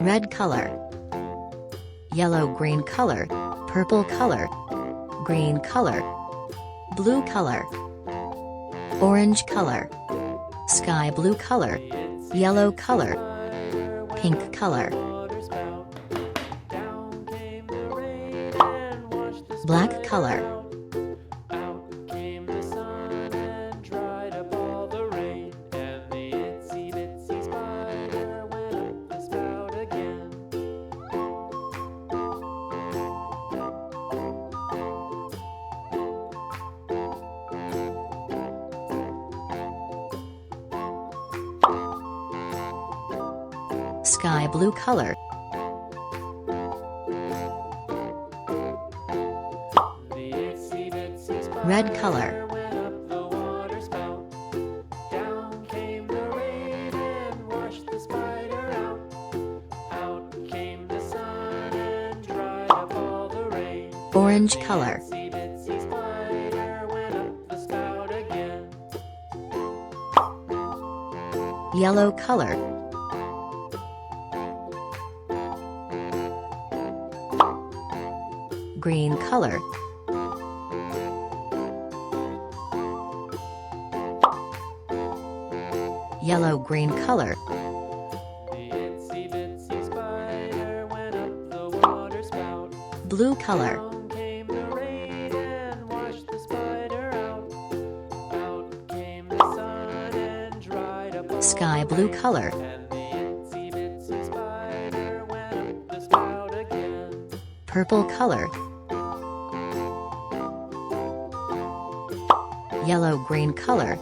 red color, yellow green color, purple color, green color, blue color, orange color, sky blue color, yellow color, pink color, black color, sky blue color, red color, orange color, yellow color, green color, yellow green color, blue color, sky blue color, purple color, yellow green color,